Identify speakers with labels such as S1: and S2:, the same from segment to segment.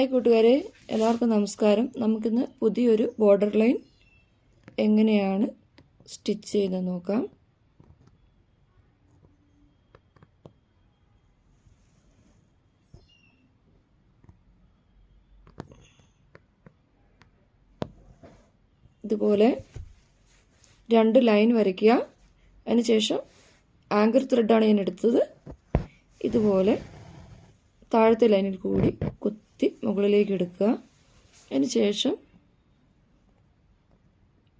S1: Hi കൂട്ടുകാരെ, എല്ലാവർക്കും നമസ്കാരം. നമുക്കിന്ന് പുതിയൊരു ബോർഡർ ലൈൻ എങ്ങനെയാണ് സ്റ്റിച്ച് ചെയ്യുന്നത് നോക്കാം. ഇതുപോലെ 2 ലൈൻ വരയ്ക്കുക. അതിനുശേഷം ആങ്കർ ത്രെഡാണ് ഞാൻ എടുത്തത്. ഇതുപോലെ താഴത്തെ ലൈനിൽ കൂടി കുത്തി മുകളിലേക്ക് എടുക്കുക. അതിനുശേഷം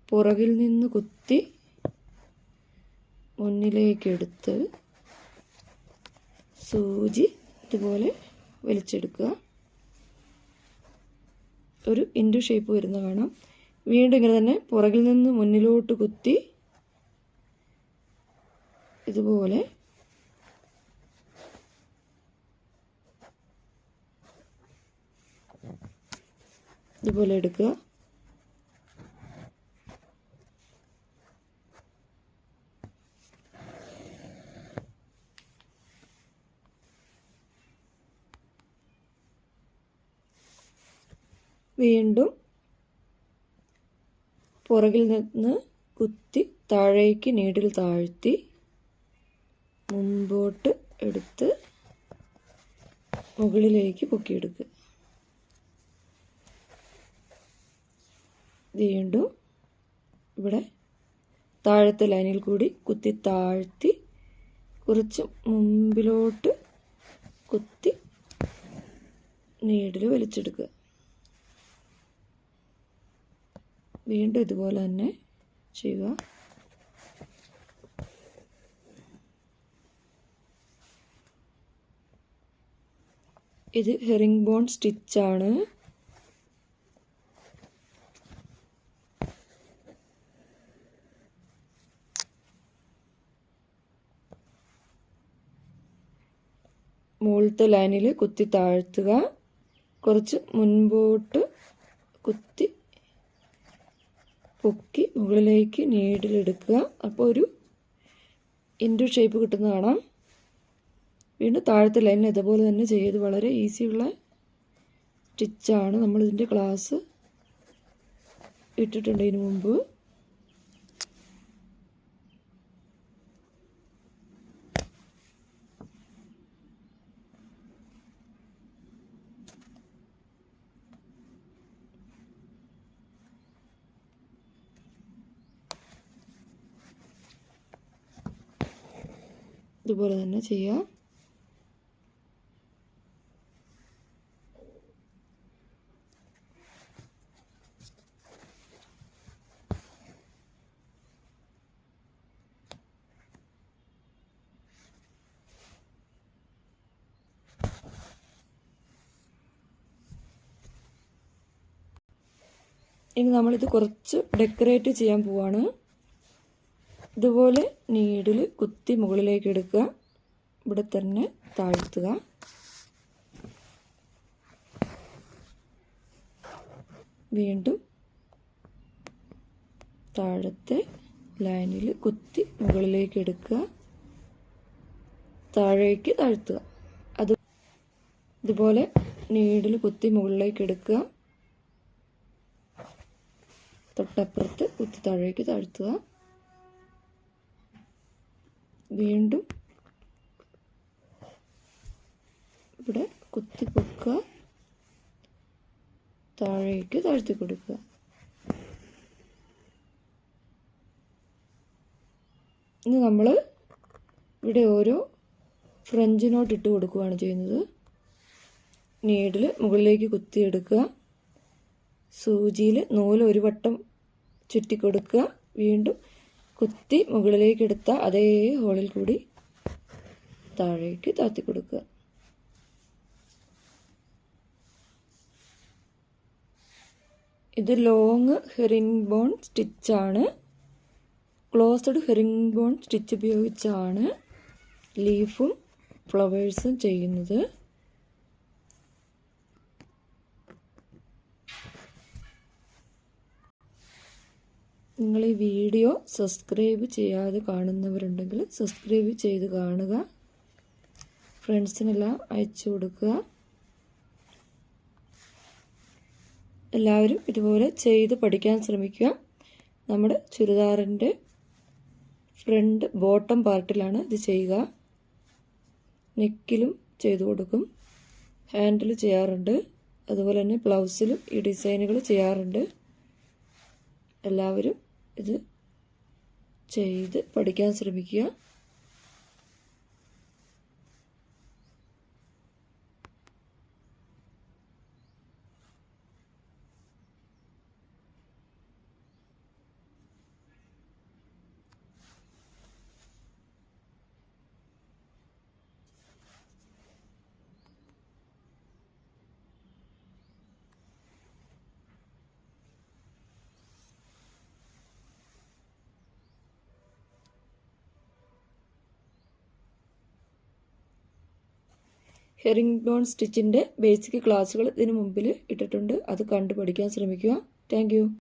S1: പുറകിൽ നിന്ന് കുത്തി മുന്നിലേക്ക് എടുത്ത് സൂചി ഇതുപോലെ വലിച്ചെടുക്കുക. ഒരു ഇൻഡു ഷേപ്പ് വരുന്ന കാണാം. വീണ്ടും ഇങ്ങനെ തന്നെ പുറകിൽ നിന്ന് മുന്നിലോട്ട് കുത്തി ഇതുപോലെ എടുക്കുക. വീണ്ടും പുറകിൽ നിന്ന് കുത്തി താഴേക്ക് നീഡിൽ താഴ്ത്തി മുമ്പോട്ട് എടുത്ത് മുകളിലേക്ക് പൊക്കിയെടുക്കുക. വീണ്ടും ഇവിടെ താഴത്തെ ലൈനിൽ കൂടി കുത്തി താഴ്ത്തി കുറച്ച് മുമ്പിലോട്ട് കുത്തി നീഡിൽ വലിച്ചെടുക്കുക. വീണ്ടും ഇതുപോലെ തന്നെ ചെയ്യുക. ഇത് ഹെറിംഗ് ബോൺ സ്റ്റിച്ചാണ്. മുകളിലത്തെ ലൈനിൽ കുത്തി താഴ്ത്തുക. കുറച്ച് മുൻപോട്ട് കുത്തി പൊക്കി മുകളിലേക്ക് നീഡിലെടുക്കുക. അപ്പോൾ ഒരു ഇൻഡു ഷേപ്പ് കിട്ടുന്ന കാണാം. വീണ്ടും താഴത്തെ ലൈനിൽ ഇതുപോലെ തന്നെ ചെയ്ത് വളരെ ഈസിയുള്ള സ്റ്റിച്ചാണ്. നമ്മളിതിൻ്റെ ക്ലാസ് ഇട്ടിട്ടുണ്ട് ഇതിനു മുമ്പ്. ഇതുപോലെ തന്നെ ചെയ്യാം. ഇനി നമ്മളിത് കുറച്ച് ഡെക്കറേറ്റ് ചെയ്യാൻ പോവാണ്. ഇതുപോലെ നീഡിൽ കുത്തി മുകളിലേക്ക് എടുക്കുക. ഇവിടെ തന്നെ താഴ്ത്തുക. വീണ്ടും താഴത്തെ ലൈനിൽ കുത്തി മുകളിലേക്ക് എടുക്കുക. താഴേക്ക് താഴ്ത്തുക. ഇതുപോലെ നീഡിൽ കുത്തി മുകളിലേക്ക് എടുക്കുക. തൊട്ടപ്പുറത്ത് കുത്തി താഴേക്ക് താഴ്ത്തുക. വീണ്ടും ഇവിടെ കുത്തി പൊക്കുക. താഴേക്ക് താഴ്ത്തി കൊടുക്കുക. ഇനി നമ്മൾ ഇവിടെ ഓരോ ഫ്രഞ്ച് നോട്ട് ഇട്ട് കൊടുക്കുകയാണ് ചെയ്യുന്നത്. നീഡിൽ മുകളിലേക്ക് കുത്തിയെടുക്കുക. സൂചിയിൽ നൂല് ഒരു വട്ടം ചുറ്റിക്കൊടുക്കുക. വീണ്ടും കുത്തി മുകളിലേക്ക് എടുത്ത അതേ ഹോളിൽ കൂടി താഴേക്ക് താത്തി കൊടുക്കുക. ഇത് ലോങ് ഹെറിംഗ് ബോൺ സ്റ്റിച്ചാണ്. ക്ലോസ്ഡ് ഹെറിംഗ് ബോൺ സ്റ്റിച്ച് ഉപയോഗിച്ചാണ് ലീഫും ഫ്ലവേഴ്സും ചെയ്യുന്നത്. നിങ്ങൾ ഈ വീഡിയോ സബ്സ്ക്രൈബ് ചെയ്യാതെ കാണുന്നവരുണ്ടെങ്കിൽ സബ്സ്ക്രൈബ് ചെയ്ത് കാണുക. ഫ്രണ്ട്സിനെല്ലാം അയച്ചു കൊടുക്കുക. എല്ലാവരും ഇതുപോലെ ചെയ്ത് പഠിക്കാൻ ശ്രമിക്കുക. നമ്മുടെ ചുരിദാറിൻ്റെ ഫ്രണ്ട് ബോട്ടം പാർട്ടിലാണ് ഇത് ചെയ്യുക. നെക്കിലും ചെയ്തു കൊടുക്കും, ഹാൻഡിൽ ചെയ്യാറുണ്ട്, അതുപോലെ തന്നെ ബ്ലൗസിലും ഈ ഡിസൈനുകൾ ചെയ്യാറുണ്ട്. എല്ലാവരും ഇത് ചെയ്ത് പഠിക്കാൻ ശ്രമിക്കുക. ഹെറിംഗ് ബോൺ സ്റ്റിച്ചിൻ്റെ ബേസിക് ക്ലാസ്സുകൾ ഇതിനു മുമ്പിൽ ഇട്ടിട്ടുണ്ട്. അത് കണ്ടു പഠിക്കാൻ ശ്രമിക്കുക. Thank you.